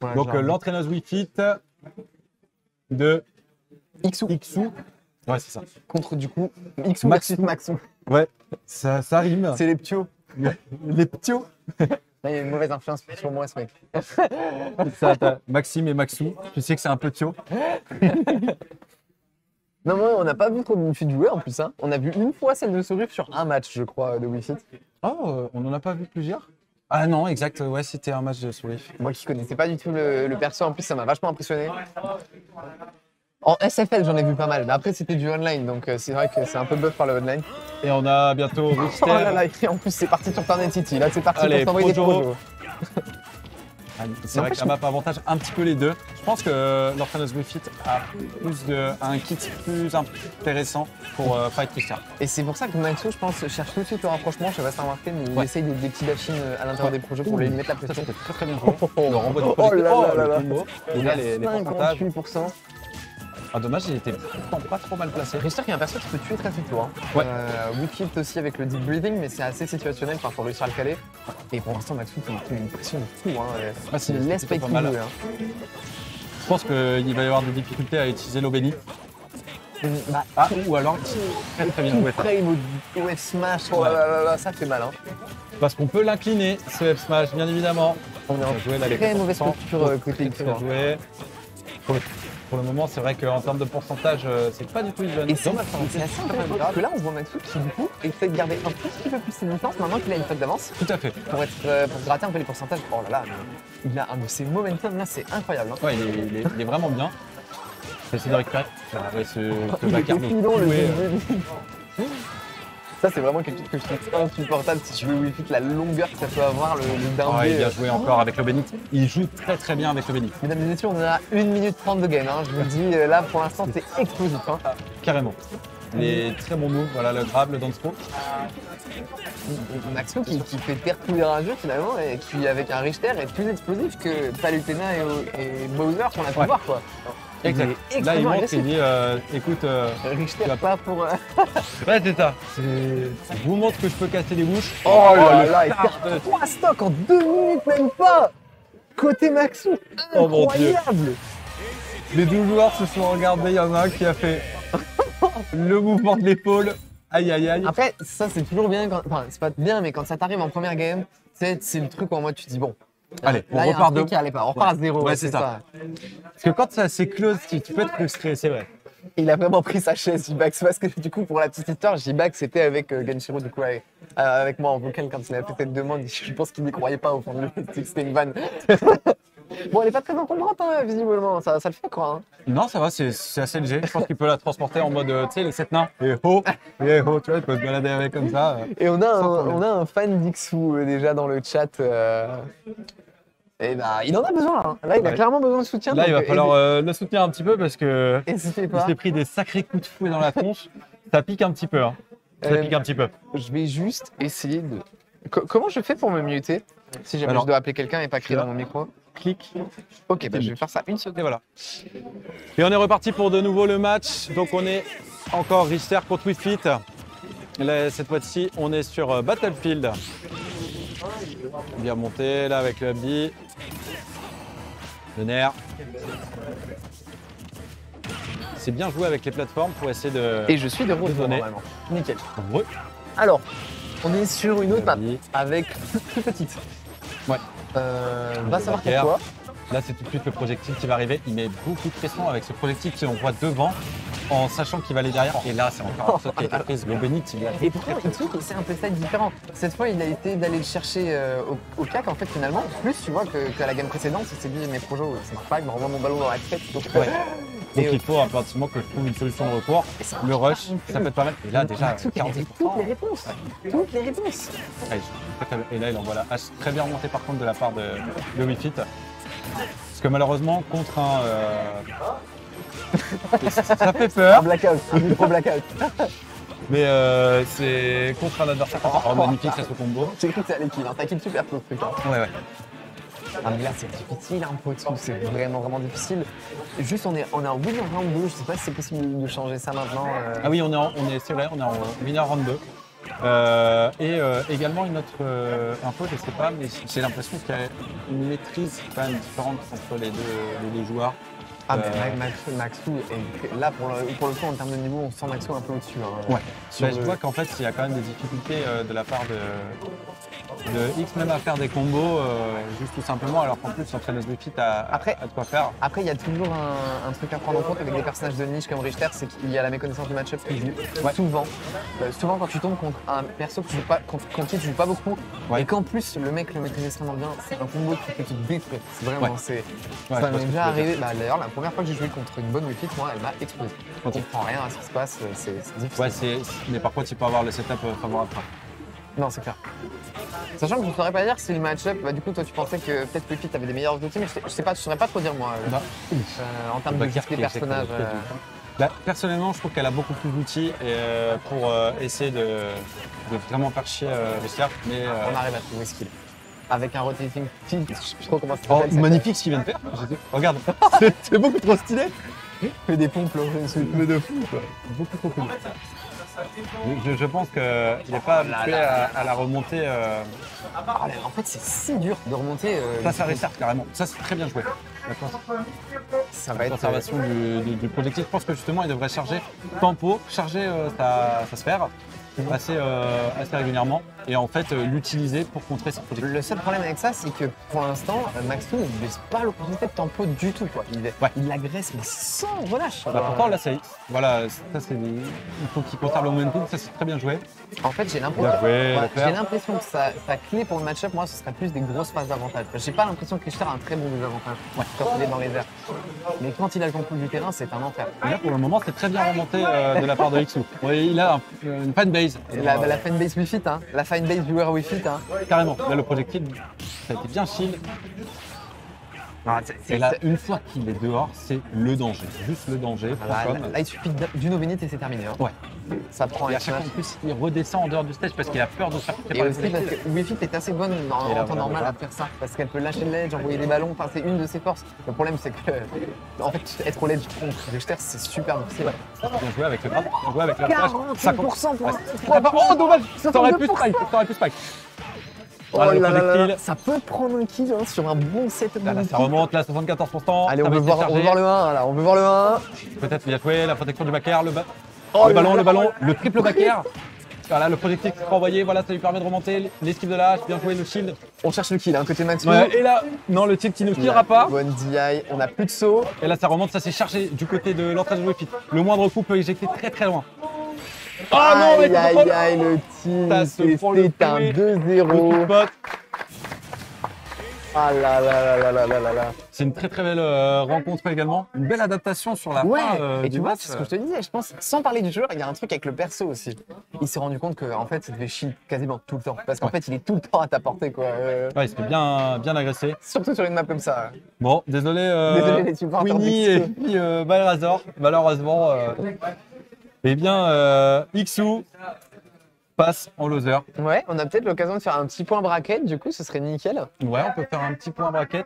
Ouais, Donc l'entraîneuse Wii Fit de Xu Xu. Ouais, c'est ça. contre du coup Xu Maxou. versus Maxou. Ouais, ça rime. C'est les ptios. Les ptios. Là, il y a une mauvaise influence sur moi, ce mec. Ça, t'as Maxime et Maxou. Tu sais que c'est un peu tio. Non, moi, on n'a pas vu trop de Wii Fit jouer en plus. Hein. On a vu une fois celle de Soruf sur un match, je crois, de Wii Fit. Oh, on n'en a pas vu plusieurs? Ah non, exact. Ouais, c'était un match de Sourif. Moi qui connaissais pas du tout le perso, en plus, ça m'a vachement impressionné. En SFL, j'en ai vu pas mal. Mais après, c'était du online, donc c'est vrai que c'est un peu buff par le online. Et on a bientôt Richter. Oh là là, et en plus, c'est parti sur Turnet City. Là, c'est parti Allez, pour s'envoyer des Projo. projos. C'est vrai que la map avantage un petit peu les deux. Je pense que l'entraîneuse Wii Fit a un kit plus intéressant pour fight Richter. Et c'est pour ça que Maxo, je pense, cherche tout de suite le rapprochement. Je sais pas si t'as remarqué, mais il Ouais. essaye des petits dashings à l'intérieur des projets pour lui mettre la Ça, pression. c'était très très bien joué. Le renvoi du Oh projectile. là là là le là. combo. Et là, les pourcentages. 58%. Ah, dommage, il était pourtant pas trop mal placé. Richter qui est un perso qui peut tuer très tôt. Hein. Ouais. Wii aussi avec le deep breathing, mais c'est assez situationnel, faut réussir à le caler. Et pour l'instant, Maxou, il met une pression de fou. Hein. Ah, c'est- Il laisse c'était pas pas mal. jouer. Hein. Je pense qu'il va y avoir des difficultés à utiliser l'eau bénie. Bah, Ah, ou alors très très bien tout joué. frame au F smash, oh là là là là, ça fait mal. Hein. Parce qu'on peut l'incliner, ce F smash, bien évidemment. On est en Bien joué, là, les très mauvaise 4%. posture côté Très X. bien joué. Pour le moment, c'est vrai qu'en termes de pourcentage, c'est pas du tout even. Et c'est Dommage, c'est assez intéressant parce que là, on voit Maxou qui, du coup, essaie de garder un tout petit peu plus ses distances maintenant qu'il a une faute d'avance Tout à fait. pour gratter un peu les pourcentages. Oh là là, mais il a un de ses momentum là, c'est incroyable. Hein. Ouais, il est vraiment bien. J'essaie de récupérer. Ouais, ce Il bacard était de filon, le couler, Ça, c'est vraiment quelque chose que je trouve insupportable si tu veux Wii Fit, la longueur que ça peut avoir, le Ah, il dindé. a joué encore avec le bénite. Il joue très très bien avec le bénite. Mesdames et messieurs, on est à 1 minute 30 de game. Hein. Je vous le dis, là, pour l'instant, c'est explosif. Hein. Carrément. Les très bons moves, voilà, le grab, le dance throw. Maxo qui fait taire tous les rageux finalement et qui, avec un Richter, est plus explosif que Palutena et Bowser qu'on a pu Ouais. voir. Quoi. Exact. Il est Là, il extrêmement montre, agressif. il dit écoute, Richter, tu vas pas pour. ouais, c'est ça. Je vous montre que je peux casser les bouches. Oh là le là, il start perd 3 stocks en 2 minutes, même pas. Côté Maxou, Oh mon Dieu. incroyable. Les deux joueurs se sont regardés, il y en a un qui a fait le mouvement de l'épaule. Aïe aïe aïe. Après, ça c'est toujours bien, enfin c'est pas bien, mais quand ça t'arrive en première game, c'est le truc où en mode tu te dis bon. Allez, on là, il y a un repart truc de- qui allait pas. On repart à zéro. Ouais, c'est ça. Parce que quand c'est close, tu peux être frustré, c'est vrai. Il a vraiment pris sa chaise, J-Bax, parce que du coup, pour la petite histoire, J-Bax était avec Genshiro, du coup, avec moi en vocal quand il a fait cette demande. Je pense qu'il n'y croyait pas au fond de lui, c'était une vanne. Bon, elle est pas très encombrante, hein, visiblement, ça le fait quoi. Hein. Non, ça va, c'est assez léger. Je pense qu'il peut la transporter en mode, tu sais, les 7 nains. Et ho, tu vois, il peut se balader avec comme ça. Et on a Sans problème. un fan d'Ixu déjà dans le chat. Et bah, il en a besoin là. Hein. Là, il a Ouais. clairement besoin de soutien. Là, il va donc, falloir le soutenir un petit peu parce que N'hésitez il pas. s'est pris des sacrés coups de fouet dans la tronche. Ça pique un petit peu. Hein. Ça Euh, pique un petit peu. Je vais juste essayer de. Comment je fais pour me muter si jamais Alors, je dois appeler quelqu'un et pas crier dans mon micro? Clic. Ok, bah, je vais faire ça une seconde. Et voilà. Et on est reparti pour de nouveau le match. Donc on est encore Richter contre Wii Fit. Là, cette fois-ci, on est sur Battlefield. Bien monté là avec le Abdi. Le nerf. C'est bien joué avec les plateformes pour essayer de. Et je suis de retour Désolé. normalement. Nickel. Ouais. Alors, on est sur une autre map Vas-y. avec plus petite. Ouais. Va savoir Joker. pourquoi. Là, c'est tout de suite le projectile qui va arriver. Il met beaucoup de pression avec ce projectile qu'on voit devant en sachant qu'il va aller derrière. Et là, c'est encore un saut qui a été prise. Le Benit, il a Et pourtant, Itsu, c'est un playstyle différent. Cette fois, il a été d'aller le chercher au CAC, en fait, finalement. Plus, tu vois, qu'à la gamme précédente, il s'est dit, mes projets, ça marche pas, il me renvoie mon ballon dans la tête. Donc, Ouais. Donc Et, il faut impérativement que je trouve une solution de recours. Le rush, ça peut être pas mal. Et là, déjà, Itsu, il avait 40%. toutes les réponses. Toutes les réponses. Ouais, très bien. Et là, il envoie la hache très bien remontée par contre de la part de Wii Fit. Parce que malheureusement, contre un. ça fait Un peur, blackout, un micro blackout. mais c'est contre un adversaire. Oh, magnifique, ça se combo. J'ai cru que ça allait kill, hein. T'as kill super tôt, ce truc. Hein. Ouais, ouais. Ah, mais là, c'est difficile, un peu tout. C'est vraiment, vraiment difficile. Juste, on est en winner round 2. Je sais pas si c'est possible de changer ça maintenant. Ah oui, c'est vrai, on est en winner round 2. Également une autre info, je sais pas, mais j'ai l'impression qu'il y a une maîtrise quand même différente entre les deux joueurs. Ah, mais Maxou, là pour le coup, en termes de niveau, on sent Maxou un peu au-dessus. Hein, ouais. Je vois qu'en fait, il y a quand même des difficultés de la part de X, même à faire des combos, juste tout simplement, alors qu'en plus, l'entraîneuse de fit a de quoi faire. Après, il y a toujours un truc à prendre en compte avec des personnages de niche comme Richter, c'est qu'il y a la méconnaissance du match-up qui joue souvent quand tu tombes contre un perso que tu joues pas, contre qui tu joues pas beaucoup, et qu'en plus le mec le maîtrise extrêmement bien, c'est un combo qui peut te détruire. Vraiment, ça m'est déjà arrivé. D'ailleurs, la première fois que j'ai joué contre une bonne Wi-Fi, moi, elle m'a explosé. On comprend rien à ce qui se passe, c'est difficile. Mais par contre, il peut avoir le setup favorable. Non, c'est clair. Sachant que je ne saurais pas dire si le match-up, du coup, toi, tu pensais que peut-être Wi-Fi avait des meilleurs outils, mais je ne saurais pas trop dire, moi, en termes de des personnages. Personnellement, je trouve qu'elle a beaucoup plus d'outils pour essayer de vraiment faire chier Richter. Mais on arrive à trouver ce qu'il est. Avec un rotating tilt, je sais plus trop comment ça s'appelle. Magnifique ce qu'il vient de faire. Regarde, c'est beaucoup trop stylé. Il fait des pompes, là, mais de fou, quoi. Beaucoup trop cool. Je pense qu'il n'est pas habitué à la remontée. En fait, c'est si dur de remonter. Ça restart carrément. Ça, c'est très bien joué. Ça va être conservation du projectile. Je pense que justement, il devrait charger tempo, charger sa sphère assez régulièrement et en fait l'utiliser pour contrer ses projectiles. Le seul problème avec ça, c'est que pour l'instant, Maxou ne baisse pas l'opportunité de tempo du tout, quoi. Il l'agresse mais sans relâche. Pourtant là, voilà, ça c'est il faut qu'il conserve le momentum, ça c'est très bien joué. En fait, j'ai l'impression que sa clé pour le match-up, moi, ce serait plus des grosses phases d'avantage. J'ai pas l'impression que Richter a un très bon désavantage quand il est dans les airs. Mais quand il a le contrôle du terrain, c'est un enfer. Et là, pour le moment, c'est très bien remonté de la part de Xu. Il a une fanbase. La fanbase Wi-Fi, hein. La fanbase viewer Wi-Fi, hein. Carrément. Là, le projectile, ça a été bien shield. Et là, une fois qu'il est dehors, c'est le danger. Juste le danger. Là, il suffit d'une ovnite et c'est terminé. Hein. Ouais. Ça prend et à chaque fois, en plus, il redescend en dehors du stage parce qu'il a peur de se faire préparer. Et aussi parce que Wi-Fi est assez bonne en temps normal à faire ça. Parce qu'elle peut lâcher le ledge, envoyer des ballons. Enfin, c'est une de ses forces. Le problème, c'est que, en fait, être au ledge contre Richter, c'est super difficile. Bien joué avec le grab. Bien joué avec le flash. 50% pour oh, dommage. Ça aurait pu spike. Oh là là, ça peut prendre un kill sur un bon set. Là, ça remonte, là, 74%. Allez, on veut voir le 1, là, on veut voir le 1. Peut-être bien joué, la protection du back air, le ballon, le triple back air. Voilà, le projectile qui sera envoyé, voilà, ça lui permet de remonter, l'esquive de l'âge, bien joué le shield. On cherche le kill, côté Maxou. Et là, non, le tilt qui ne killera pas. Bonne DI, on n'a plus de saut. Et là, ça remonte, ça s'est chargé du côté de l'entrée de Wi-Fi. Le moindre coup peut éjecter très très loin. Ah non, mais le tilt, c'est un 2-0. Ah là là là là là là là. C'est une très très belle rencontre également. Une belle adaptation sur la fin et du tu vois, match. c'est ce que je te disais, je pense, sans parler du joueur, il y a un truc avec le perso aussi. Il s'est rendu compte qu'en fait, il devait shield quasiment tout le temps. Parce qu'en fait, il est tout le temps à ta portée, quoi. Ouais, il se fait bien agressé. Surtout sur une map comme ça. Bon, désolé les supporters Winnie et puis Balrazor, malheureusement. Eh bien, Xu passe en loser. Ouais, on a peut-être l'occasion de faire un petit point bracket, du coup, ce serait nickel. Ouais, on peut faire un petit point bracket.